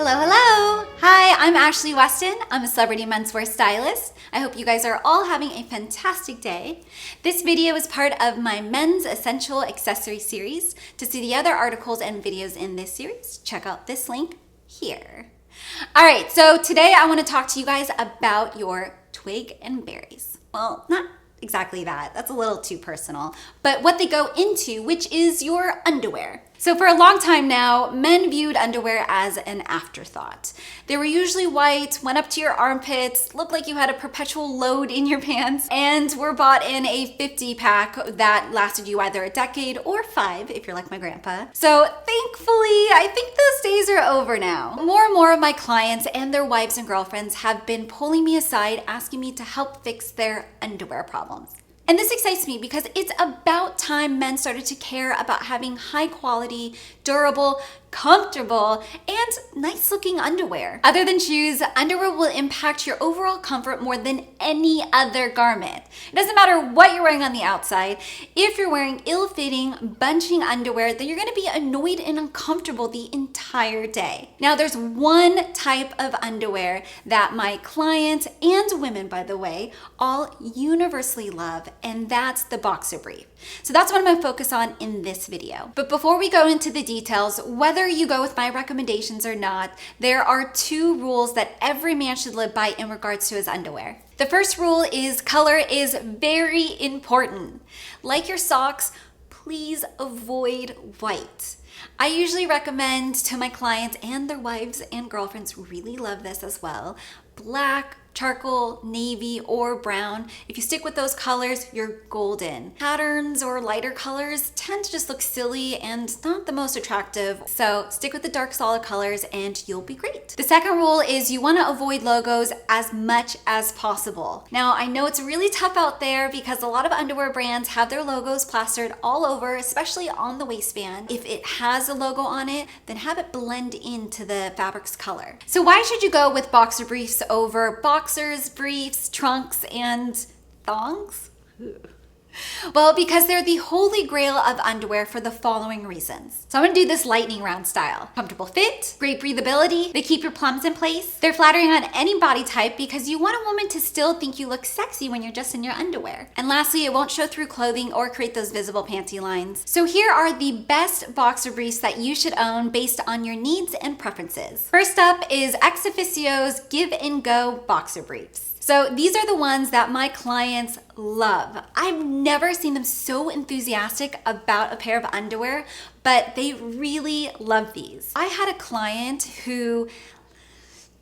Hello, hello! Hi, I'm Ashley Weston. I'm a celebrity menswear stylist. I hope you guys are all having a fantastic day. This video is part of my Men's Essential Accessory series. To see the other articles and videos in this series, check out this link here. All right, so today I want to talk to you guys about your twig and berries. Well, not exactly that. That's a little too personal. But what they go into, which is your underwear. So for a long time now, men viewed underwear as an afterthought. They were usually white, went up to your armpits, looked like you had a perpetual load in your pants, and were bought in a 50-pack that lasted you either a decade or 5 if you're like my grandpa. So thankfully, I think those days are over now. More and more of my clients and their wives and girlfriends have been pulling me aside, asking me to help fix their underwear problems. And this excites me because it's about time men started to care about having high quality, durable, comfortable, and nice looking underwear. Other than shoes, underwear will impact your overall comfort more than any other garment. It doesn't matter what you're wearing on the outside. If you're wearing ill-fitting, bunching underwear, then you're gonna be annoyed and uncomfortable the entire day. Now, there's one type of underwear that my clients, and women by the way, all universally love, and that's the boxer brief. So that's what I'm gonna focus on in this video. But before we go into the details, whether you go with my recommendations or not, there are 2 rules that every man should live by in regards to his underwear. The first rule is color is very important. Like your socks, please avoid white. I usually recommend to my clients, and their wives and girlfriends really love this as well, black, charcoal, navy, or brown. If you stick with those colors, you're golden. Patterns or lighter colors tend to just look silly and not the most attractive, so stick with the dark solid colors and you'll be great. The second rule is you want to avoid logos as much as possible. Now, I know it's really tough out there because a lot of underwear brands have their logos plastered all over, especially on the waistband. If it has a logo on it, then have it blend into the fabric's color. So why should you go with boxer briefs over boxers, briefs, trunks, and thongs? Well, because they're the holy grail of underwear for the following reasons. So I'm gonna do this lightning round style. Comfortable fit, great breathability, they keep your plums in place, they're flattering on any body type because you want a woman to still think you look sexy when you're just in your underwear. And lastly, it won't show through clothing or create those visible panty lines. So here are the best boxer briefs that you should own based on your needs and preferences. First up is Ex-Officio's Give and Go boxer briefs. So these are the ones that my clients love. I've never seen them so enthusiastic about a pair of underwear, but they really love these. I had a client who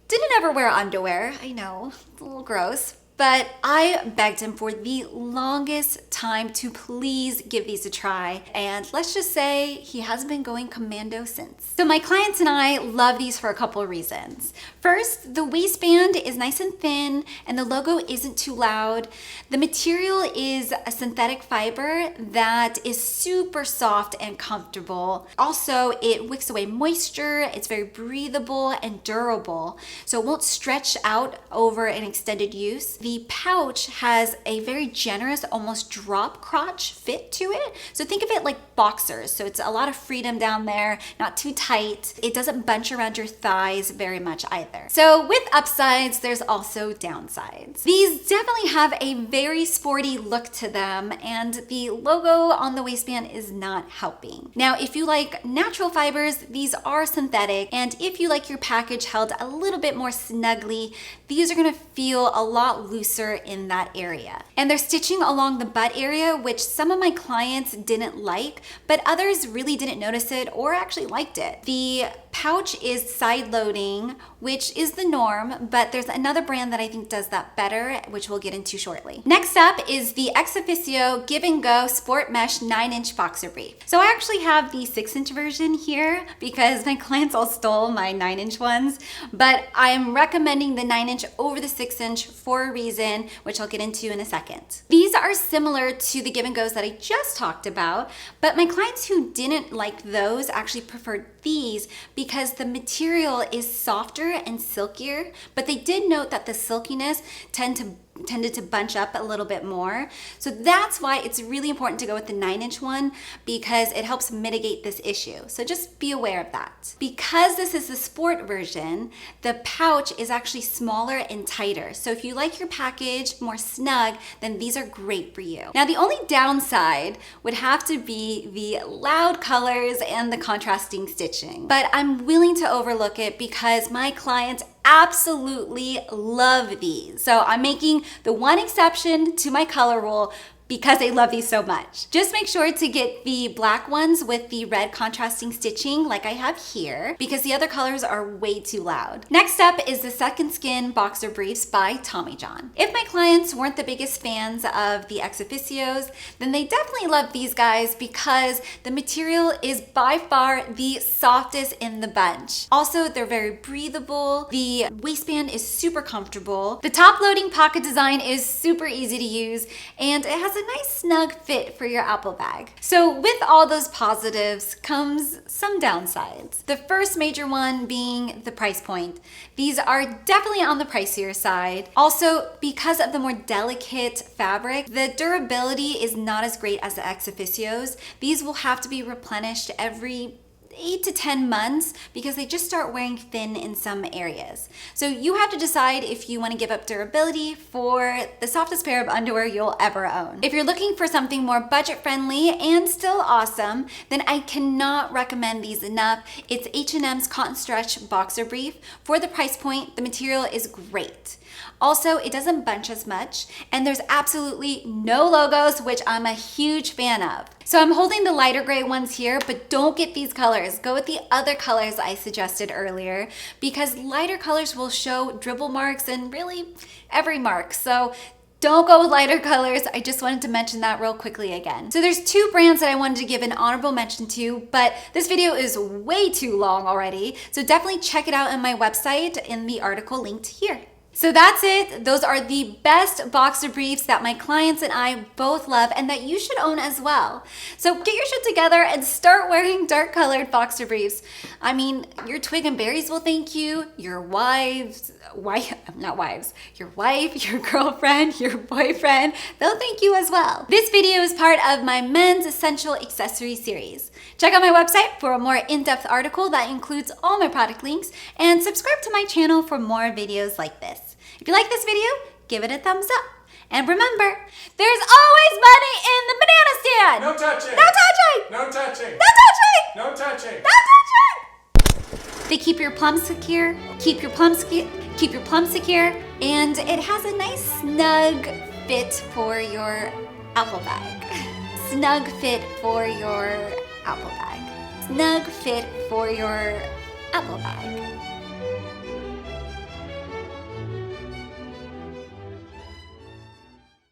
didn't ever wear underwear. I know, it's a little gross. But I begged him for the longest time to please give these a try. And let's just say he hasn't been going commando since. So my clients and I love these for a couple of reasons. First, the waistband is nice and thin and the logo isn't too loud. The material is a synthetic fiber that is super soft and comfortable. Also, it wicks away moisture. It's very breathable and durable. So it won't stretch out over an extended use. The pouch has a very generous, almost drop crotch fit to it. So think of it like boxers. So it's a lot of freedom down there, not too tight. It doesn't bunch around your thighs very much either. So with upsides, there's also downsides. These definitely have a very sporty look to them, and the logo on the waistband is not helping. Now, if you like natural fibers, these are synthetic. And if you like your package held a little bit more snugly, these are gonna feel a lot looser in that area. And they're stitching along the butt area, which some of my clients didn't like, but others really didn't notice it or actually liked it. The pouch is side loading, which is the norm, but there's another brand that I think does that better, which we'll get into shortly. Next up is the Ex-Officio Give and Go Sport Mesh 9-inch boxer brief. So I actually have the 6-inch version here because my clients all stole my 9-inch ones, but I'm recommending the 9-inch over the 6-inch for a reason, which I'll get into in a second. These are similar to the Give and Go's that I just talked about, but my clients who didn't like those actually preferred these because the material is softer and silkier, but they did note that the silkiness tend to tended to bunch up a little bit more. So that's why it's really important to go with the 9-inch one, because it helps mitigate this issue. So just be aware of that. Because this is the sport version, the pouch is actually smaller and tighter. So if you like your package more snug, then these are great for you. Now, the only downside would have to be the loud colors and the contrasting stitching. But I'm willing to overlook it because my clients absolutely love these. So I'm making the one exception to my color rule because they love these so much. Just make sure to get the black ones with the red contrasting stitching like I have here, because the other colors are way too loud. Next up is the Second Skin Boxer Briefs by Tommy John. If my clients weren't the biggest fans of the Ex-Officios, then they definitely love these guys because the material is by far the softest in the bunch. Also, they're very breathable. The waistband is super comfortable. The top loading pocket design is super easy to use, and it has a nice snug fit for your Apple bag. So with all those positives comes some downsides. The first major one being the price point. These are definitely on the pricier side. Also, because of the more delicate fabric, the durability is not as great as the Ex-Officios. These will have to be replenished every 8 to 10 months because they just start wearing thin in some areas. So you have to decide if you want to give up durability for the softest pair of underwear you'll ever own. If you're looking for something more budget friendly and still awesome, then I cannot recommend these enough. It's H&M's Cotton Stretch Boxer Brief. For the price point, the material is great. Also, it doesn't bunch as much, and there's absolutely no logos, which I'm a huge fan of. So I'm holding the lighter gray ones here, but don't get these colors. Go with the other colors I suggested earlier, because lighter colors will show dribble marks and really every mark. So don't go with lighter colors. I just wanted to mention that real quickly again. So there's 2 brands that I wanted to give an honorable mention to, but this video is way too long already. So definitely check it out on my website in the article linked here. So that's it. Those are the best boxer briefs that my clients and I both love and that you should own as well. So get your shit together and start wearing dark colored boxer briefs. I mean, your twig and berries will thank you, your your wife, your girlfriend, your boyfriend, they'll thank you as well. This video is part of my men's essential accessory series. Check out my website for a more in-depth article that includes all my product links, and subscribe to my channel for more videos like this. If you like this video, give it a thumbs up. And remember, there's always money in the banana stand! No touching! No touching! No touching! No touching! No touching! No touching! They keep your plums secure, keep your plums secure, and it has a nice snug fit for your Apple bag. Snug fit for your Apple bag. Snug fit for your Apple bag.